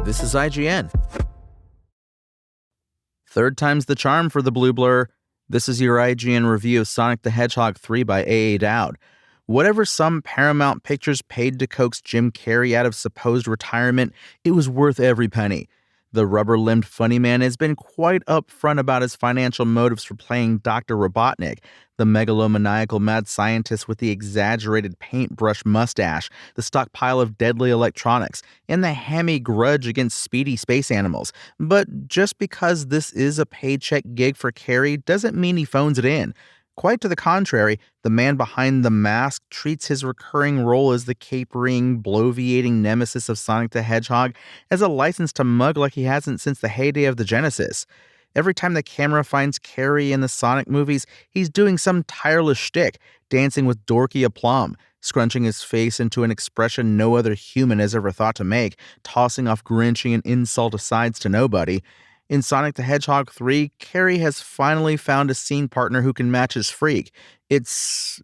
This is IGN. Third time's the charm for the blue blur. This is your IGN review of Sonic the Hedgehog 3 by A.A. Dowd. Whatever some Paramount Pictures paid to coax Jim Carrey out of supposed retirement, it was worth every penny. The rubber-limbed funny man has been quite upfront about his financial motives for playing Dr. Robotnik, the megalomaniacal mad scientist with the exaggerated paintbrush mustache, the stockpile of deadly electronics, and the hammy grudge against speedy space animals. But just because this is a paycheck gig for Carrey doesn't mean he phones it in. Quite to the contrary, the man behind the mask treats his recurring role as the capering, bloviating nemesis of Sonic the Hedgehog as a license to mug like he hasn't since the heyday of the Genesis. Every time the camera finds Carrey in the Sonic movies, he's doing some tireless shtick, dancing with dorky aplomb, scrunching his face into an expression no other human has ever thought to make, tossing off Grinchian insult asides to nobody. In Sonic the Hedgehog 3, Carrey has finally found a scene partner who can match his freak. It's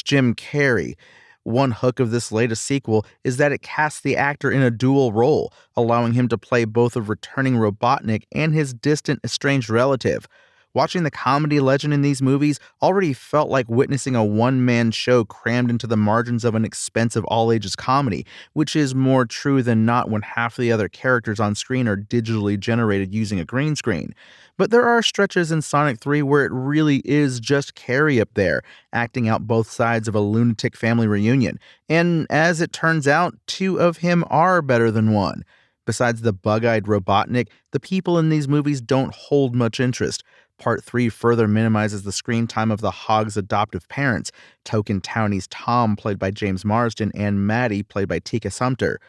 Jim Carrey. One hook of this latest sequel is that it casts the actor in a dual role, allowing him to play both a returning Robotnik and his distant estranged relative. Watching the comedy legend in these movies already felt like witnessing a one-man show crammed into the margins of an expensive all-ages comedy, which is more true than not when half the other characters on screen are digitally generated using a green screen. But there are stretches in Sonic 3 where it really is just Carrey up there, acting out both sides of a lunatic family reunion. And as it turns out, two of him are better than one. Besides the bug-eyed Robotnik, the people in these movies don't hold much interest. Part 3 further minimizes the screen time of the Hog's adoptive parents, token townies Tom, played by James Marsden, and Maddie, played by Tika Sumpter.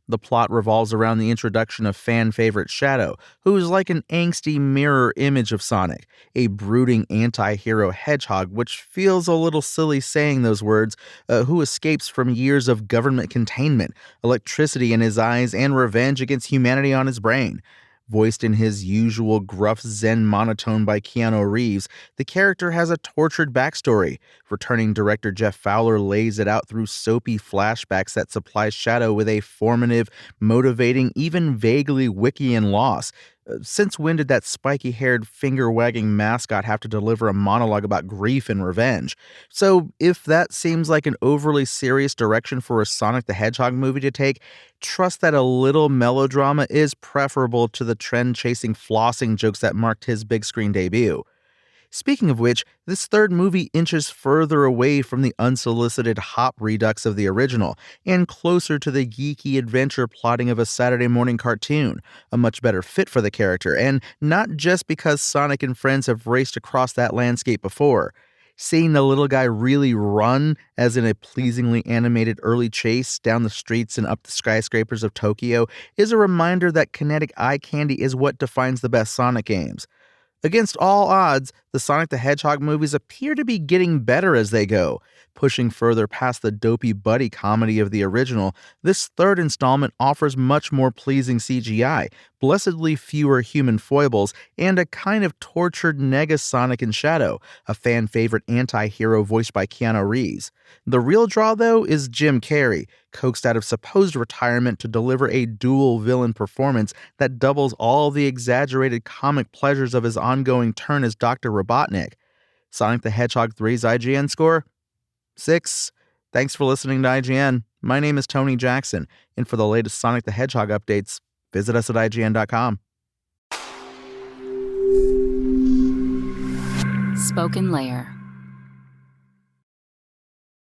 The plot revolves around the introduction of fan-favorite Shadow, who is like an angsty mirror image of Sonic, a brooding anti-hero hedgehog, which feels a little silly saying those words, who escapes from years of government containment, electricity in his eyes, and revenge against humanity on his brain. Voiced in his usual gruff Zen monotone by Keanu Reeves, the character has a tortured backstory. Returning director Jeff Fowler lays it out through soapy flashbacks that supply Shadow with a formative, motivating, even vaguely Wiccan loss. Since when did that spiky-haired, finger-wagging mascot have to deliver a monologue about grief and revenge? So, if that seems like an overly serious direction for a Sonic the Hedgehog movie to take, trust that a little melodrama is preferable to the trend-chasing flossing jokes that marked his big-screen debut. Speaking of which, this third movie inches further away from the unsolicited hop redux of the original, and closer to the geeky adventure plotting of a Saturday morning cartoon, a much better fit for the character, and not just because Sonic and friends have raced across that landscape before. Seeing the little guy really run, as in a pleasingly animated early chase down the streets and up the skyscrapers of Tokyo, is a reminder that kinetic eye candy is what defines the best Sonic games. Against all odds, the Sonic the Hedgehog movies appear to be getting better as they go. Pushing further past the dopey buddy comedy of the original, this third installment offers much more pleasing CGI, blessedly fewer human foibles, and a kind of tortured Negasonic and Shadow, a fan-favorite anti-hero voiced by Keanu Reeves. The real draw, though, is Jim Carrey, coaxed out of supposed retirement to deliver a dual villain performance that doubles all the exaggerated comic pleasures of his ongoing turn as Dr. Robotnik. Sonic the Hedgehog 3's IGN score? 6. Thanks for listening to IGN. My name is Tony Jackson, and for the latest Sonic the Hedgehog updates, visit us at IGN.com. Spoken Layer.